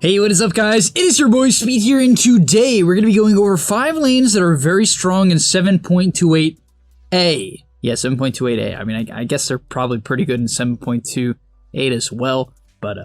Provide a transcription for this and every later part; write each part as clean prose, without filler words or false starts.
Hey, what is up guys? It is your boy Speed here, and today we're going to be going over 5 lanes that are very strong in 7.28A. Yeah, 7.28A. I mean, I guess they're probably pretty good in 7.28 as well, but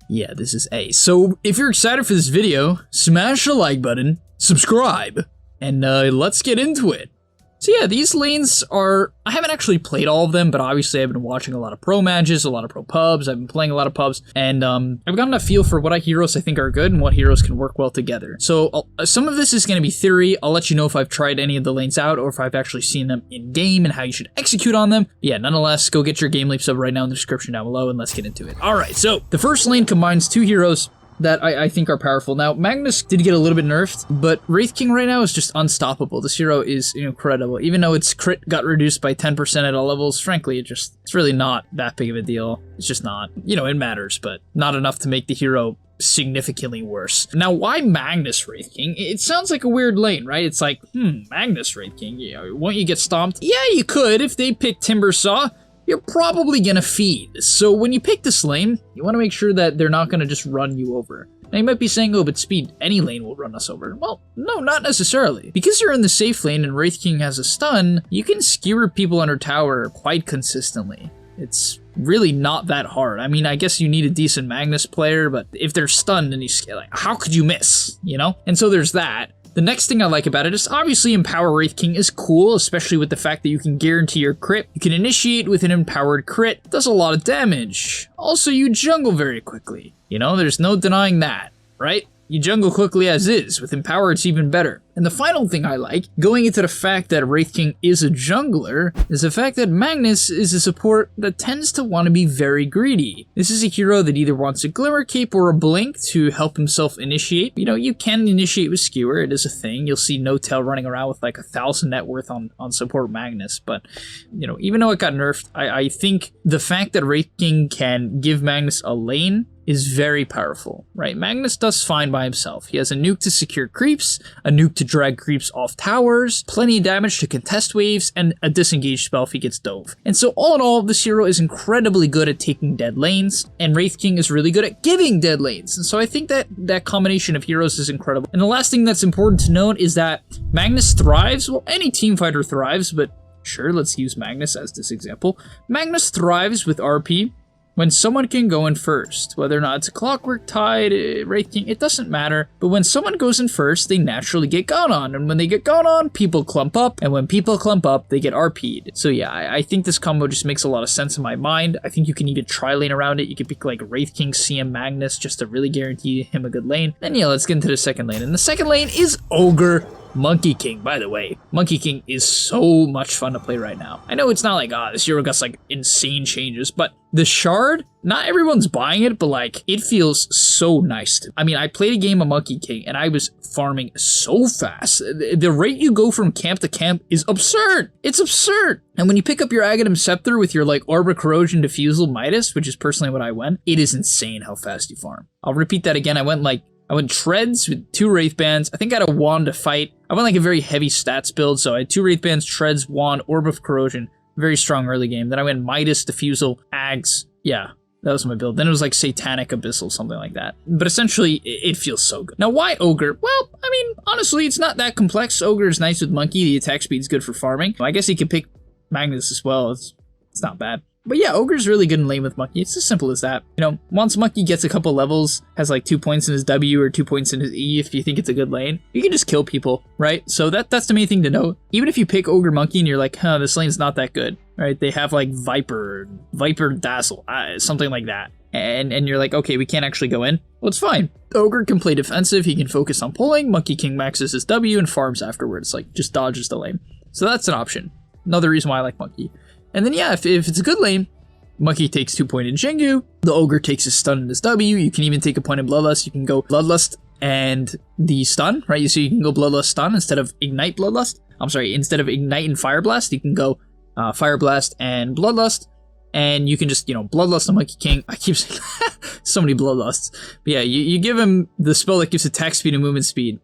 yeah, this is A. So if you're excited for this video, smash the like button, subscribe, and let's get into it. So yeah, these lanes are, I haven't actually played all of them, but obviously I've been watching a lot of pro matches, a lot of pro pubs, I've been playing a lot of pubs, and I've gotten a feel for what heroes I think are good and what heroes can work well together. So some of this is going to be theory. I'll let you know if I've tried any of the lanes out or if I've actually seen them in game and how you should execute on them. But yeah, nonetheless, go get your game leap sub right now in the description down below and let's get into it. Alright, so the first lane combines 2 heroes that I think are powerful. Now, Magnus did get a little bit nerfed, but Wraith King right now is just unstoppable. This hero is incredible. Even though its crit got reduced by 10% at all levels, frankly, it's really not that big of a deal. It's just not. It matters, but not enough to make the hero significantly worse. Now, why Magnus Wraith King? It sounds like a weird lane, right? It's like, Magnus Wraith King, won't you get stomped? Yeah, you could if they pick Timbersaw. You're probably gonna feed. So when you pick this lane, you wanna make sure that they're not gonna just run you over. Now you might be saying, oh, but Speed, any lane will run us over. Well, no, not necessarily. Because you're in the safe lane and Wraith King has a stun, you can skewer people under tower quite consistently. It's really not that hard. I mean, I guess you need a decent Magnus player, but if they're stunned and like, how could you miss, And so there's that. The next thing I like about it is obviously Empower Wraith King is cool, especially with the fact that you can guarantee your crit. You can initiate with an empowered crit. It does a lot of damage. Also, you jungle very quickly. There's no denying that, right? You jungle quickly as is. With Empower, it's even better. And the final thing I like, going into the fact that Wraith King is a jungler, is the fact that Magnus is a support that tends to want to be very greedy. This is a hero that either wants a Glimmer Cape or a Blink to help himself initiate. You can initiate with Skewer, it is a thing. You'll see No Tail running around with like 1,000 net worth on support Magnus, but even though it got nerfed, I think the fact that Wraith King can give Magnus a lane is very powerful, right? Magnus does fine by himself. He has a nuke to secure creeps, a nuke to drag creeps off towers, plenty of damage to contest waves, and a disengage spell if he gets dove. And so all in all, this hero is incredibly good at taking dead lanes, and Wraith King is really good at giving dead lanes. And so I think that combination of heroes is incredible. And the last thing that's important to note is that Magnus thrives, well, any team fighter thrives, but sure, let's use Magnus as this example. Magnus thrives with RP when someone can go in first. Whether or not it's a Clockwork Tide, Wraith King, it doesn't matter. But when someone goes in first, they naturally get gone on. And when they get gone on, people clump up. And when people clump up, they get RP'd. So yeah, I think this combo just makes a lot of sense in my mind. I think you can even tri-lane around it. You could pick like Wraith King, CM Magnus, just to really guarantee him a good lane. Then yeah, let's get into the second lane. And the second lane is Ogre Monkey King. By the way, Monkey King is so much fun to play right now. I know it's not like, this hero got like insane changes, but the shard, not everyone's buying it, but like, it feels so nice. I mean, I played a game of Monkey King and I was farming so fast. The rate you go from camp to camp is absurd. It's absurd. And when you pick up your Aghanim Scepter with your like Orb of Corrosion, Diffusal, Midas, which is personally what I went, it is insane how fast you farm. I'll repeat that again. I went Treads with 2 Wraith Bands. I think I had a Wand to fight. I went like a very heavy stats build, so I had 2 Wraith Bands, Treads, Wand, Orb of Corrosion. Very strong early game. Then I went Midas, Diffusal, Ags. Yeah, that was my build. Then it was like Satanic Abyssal, something like that. But essentially, it feels so good. Now, why Ogre? Well, I mean, honestly, it's not that complex. Ogre is nice with Monkey. The attack speed's good for farming. I guess he could pick Magnus as well. It's not bad. But yeah, Ogre's really good in lane with Monkey. It's as simple as that. Once Monkey gets a couple levels, has like 2 points in his W or 2 points in his E if you think it's a good lane, you can just kill people, right? So that's the main thing to note. Even if you pick Ogre Monkey and you're like, this lane's not that good, right? They have like Viper Dazzle, something like that. And you're like, okay, we can't actually go in. Well, it's fine. Ogre can play defensive, he can focus on pulling, Monkey King maxes his W and farms afterwards, like just dodges the lane. So that's an option. Another reason why I like Monkey. And then yeah, if it's a good lane, Monkey takes 2 point in Jingu, the Ogre takes his stun and his W, you can even take a point in Bloodlust, you can go Bloodlust and the stun, right? So you can go Bloodlust stun instead of Ignite Bloodlust. I'm sorry, instead of Ignite and Fire Blast, you can go Fire Blast and Bloodlust, and you can just, Bloodlust on Monkey King. I keep saying so many Bloodlusts. But yeah, you give him the spell that gives attack speed and movement speed.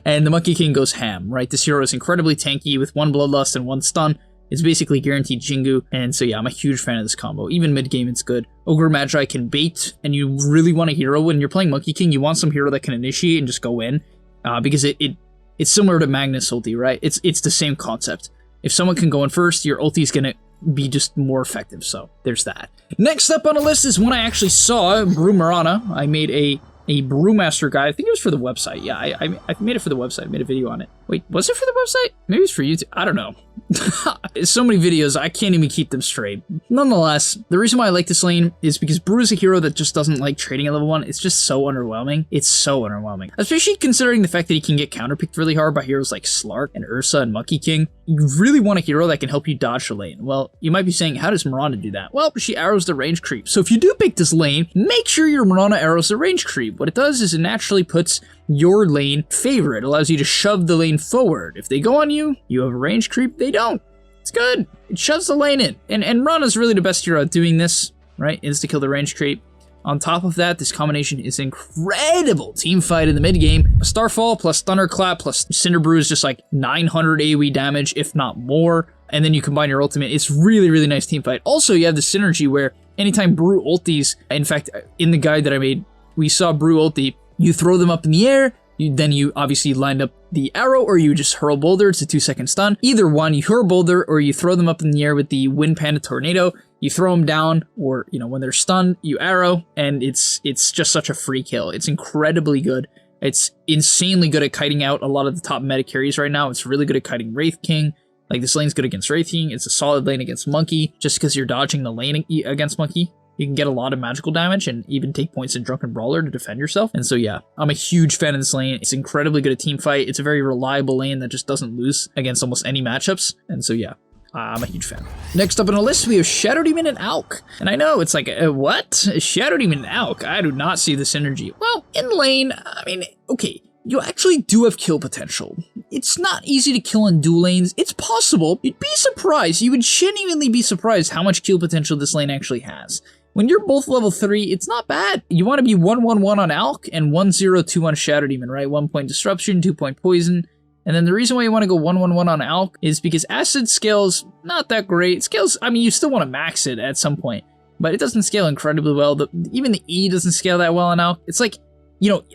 And the Monkey King goes ham, right? This hero is incredibly tanky with 1 Bloodlust and 1 stun. It's basically guaranteed Jingu, and so yeah, I'm a huge fan of this combo. Even mid-game, it's good. Ogre Magi can bait, and you really want a hero. When you're playing Monkey King, you want some hero that can initiate and just go in, because it's similar to Magnus ulti, right? It's the same concept. If someone can go in first, your ulti is gonna be just more effective, so there's that. Next up on the list is one I actually saw, BREWMASTER. I made a BREWMASTER guide. I think it was for the website. Yeah, I made it for the website. I made a video on it. Wait, was it for the website? Maybe it's for YouTube. I don't know. So many videos, I can't even keep them straight. Nonetheless, the reason why I like this lane is because Brew is a hero that just doesn't like trading at level 1. It's just so underwhelming. It's so underwhelming. Especially considering the fact that he can get counterpicked really hard by heroes like Slark and Ursa and Monkey King. You really want a hero that can help you dodge the lane. Well, you might be saying, how does Mirana do that? Well, she arrows the range creep. So if you do pick this lane, make sure your Mirana arrows the range creep. What it does is it naturally puts your lane favor. It allows you to shove the lane forward. If they go on you, you have a range creep. They don't. It's good. It shoves the lane in. And Mirana's really the best hero at doing this, right? Is to kill the range creep. On top of that, this combination is incredible team fight in the mid game. Starfall plus Thunderclap plus Cinderbrew is just like 900 AoE damage, if not more. And then you combine your ultimate. It's really, really nice team fight. Also, you have the synergy where anytime Brew ultis, in fact, in the guide that I made, we saw Brew ulti, you throw them up in the air, then you obviously lined up the arrow, or you just hurl boulder. It's a 2-second stun. Either one, you hurl boulder, or you throw them up in the air with the Wind Panda Tornado. You throw them down, or when they're stunned, you arrow, and it's just such a free kill. It's incredibly good. It's insanely good at kiting out a lot of the top meta carries right now. It's really good at kiting Wraith King. Like, this lane's good against Wraith King. It's a solid lane against Monkey, just because you're dodging the lane against Monkey. You can get a lot of magical damage and even take points in Drunken Brawler to defend yourself. And so yeah, I'm a huge fan of this lane. It's incredibly good at team fight. It's a very reliable lane that just doesn't lose against almost any matchups. And so yeah, I'm a huge fan. Next up on the list, we have Shadow Demon and Alch. And I know, it's like, what? Shadow Demon and Alch? I do not see the synergy. Well, in lane, I mean, okay, you actually do have kill potential. It's not easy to kill in dual lanes. It's possible. You'd be surprised. You would genuinely be surprised how much kill potential this lane actually has. When you're both level 3, it's not bad. You want to be 1-1-1 on Alch and 1-0-2 on Shadow Demon, right? 1 point disruption, 2 point poison. And then the reason why you want to go 1-1-1 on Alch is because acid scales not that great. Scales, I mean, you still want to max it at some point, but it doesn't scale incredibly well. Even the E doesn't scale that well on Alch. It's like,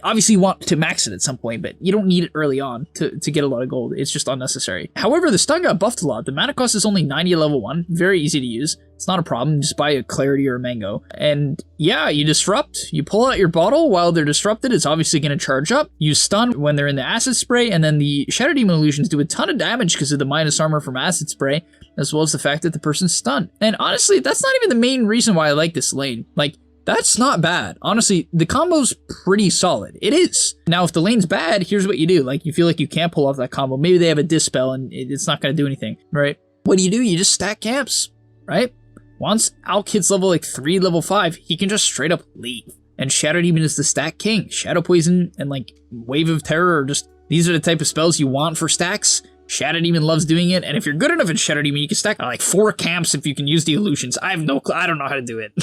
obviously you want to max it at some point, but you don't need it early on to get a lot of gold. It's just unnecessary. However, the stun got buffed a lot. The mana cost is only 90 at level 1. Very easy to use. It's not a problem. Just buy a Clarity or a Mango. And yeah, you disrupt. You pull out your bottle while they're disrupted. It's obviously going to charge up. You stun when they're in the acid spray, and then the Shadow Demon illusions do a ton of damage because of the minus armor from acid spray, as well as the fact that the person's stunned. And honestly, that's not even the main reason why I like this lane. Like, that's not bad. Honestly, the combo's pretty solid. It is. Now, if the lane's bad, here's what you do. Like, you feel like you can't pull off that combo. Maybe they have a dispel and it's not going to do anything, right? What do? You just stack camps, right? Once Alch hits level like 3, level 5, he can just straight up leave. And Shadow Demon is the stack king. Shadow Poison and like Wave of Terror are just, these are the type of spells you want for stacks. Shadow Demon loves doing it, and if you're good enough in Shadow Demon, you can stack like 4 camps if you can use the illusions. I have no clue. I don't know how to do it.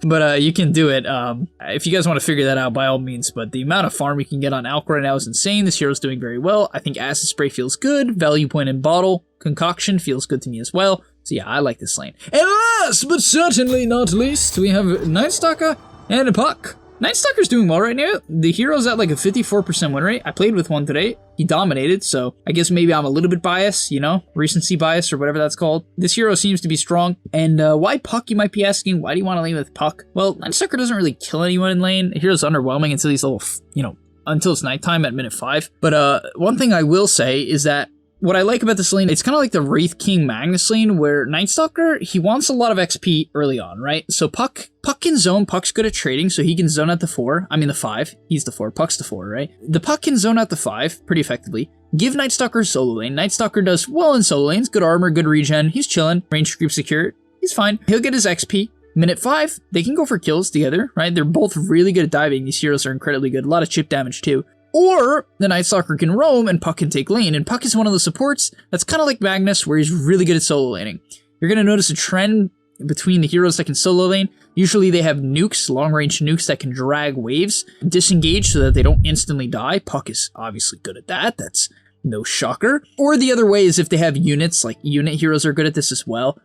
But you can do it. If you guys want to figure that out, by all means. But the amount of farm you can get on Alch right now is insane. This hero's doing very well. I think Acid Spray feels good. Value Point in Bottle Concoction feels good to me as well. So yeah, I like this lane. And last, but certainly not least, we have Nightstalker and Puck. Nightstalker's doing well right now. The hero's at like a 54% win rate. I played with one today. He dominated, so I guess maybe I'm a little bit biased, recency bias or whatever that's called. This hero seems to be strong. And why Puck, you might be asking? Why do you want to lane with Puck? Well, Nightstalker doesn't really kill anyone in lane. The hero's underwhelming until he's level, until it's nighttime at minute 5. But one thing I will say is that what I like about this lane, it's kind of like the Wraith King Magnus lane, where Nightstalker, he wants a lot of XP early on, right? So Puck can zone. Puck's good at trading, so he can zone at the 4. I mean the 5. He's the 4. Puck's the 4, right? The Puck can zone at the 5 pretty effectively. Give Nightstalker a solo lane. Nightstalker does well in solo lanes. Good armor, good regen. He's chilling. Range creep secure. He's fine. He'll get his XP. Minute 5, they can go for kills together, right? They're both really good at diving. These heroes are incredibly good. A lot of chip damage too. Or the Nightstalker can roam and Puck can take lane. And Puck is one of the supports that's kind of like Magnus, where he's really good at solo laning. You're going to notice a trend between the heroes that can solo lane. Usually they have nukes, long-range nukes that can drag waves, disengage so that they don't instantly die. Puck is obviously good at that. no shocker. Or the other way is if they have units, like unit heroes are good at this as well,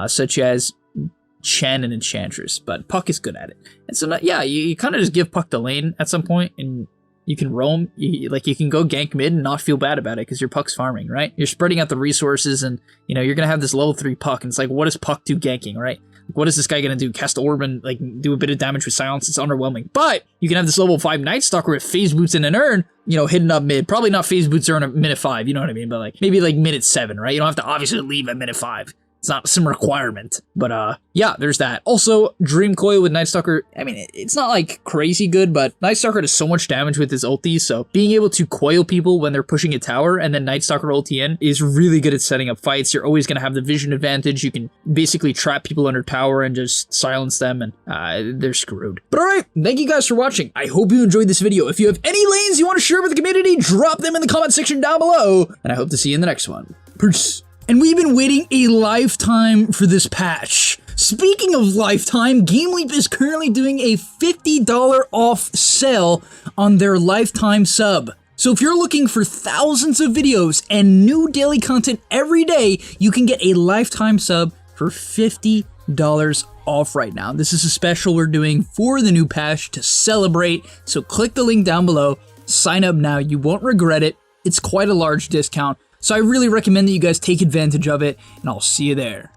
such as Chen and Enchantress, but Puck is good at it. And so, yeah, you kind of just give Puck the lane at some point, and you can roam, you can go gank mid and not feel bad about it because your Puck's farming, right? You're spreading out the resources, and, you know, you're going to have this level 3 Puck, and it's like, what does Puck do ganking, right? Like, what is this guy going to do? Cast Orb and, like, do a bit of damage with silence? It's underwhelming. But you can have this level 5 Night Stalker with Phase Boots and an Urn, you know, hidden up mid. Probably not Phase Boots Urn at minute 5, you know what I mean? But, like, maybe, like, minute 7, right? You don't have to obviously leave at minute 5. It's not some requirement, but yeah, there's that. Also, Dream Coil with Night Stalker, I mean, it's not like crazy good, but Night Stalker does so much damage with his ulti, so being able to coil people when they're pushing a tower and then Night Stalker ulti in is really good at setting up fights. You're always going to have the vision advantage. You can basically trap people under tower and just silence them, and they're screwed. But alright, thank you guys for watching. I hope you enjoyed this video. If you have any lanes you want to share with the community, drop them in the comment section down below, and I hope to see you in the next one. Peace. And we've been waiting a lifetime for this patch. Speaking of lifetime, gameleap is currently doing a $50 off sale on their lifetime sub. So if you're looking for thousands of videos and new daily content every day, you can get a lifetime sub for $50 off right now. This is a special we're doing for the new patch to celebrate. So click the link down below, sign up now, you won't regret it. It's quite a large discount. So I really recommend that you guys take advantage of it, and I'll see you there.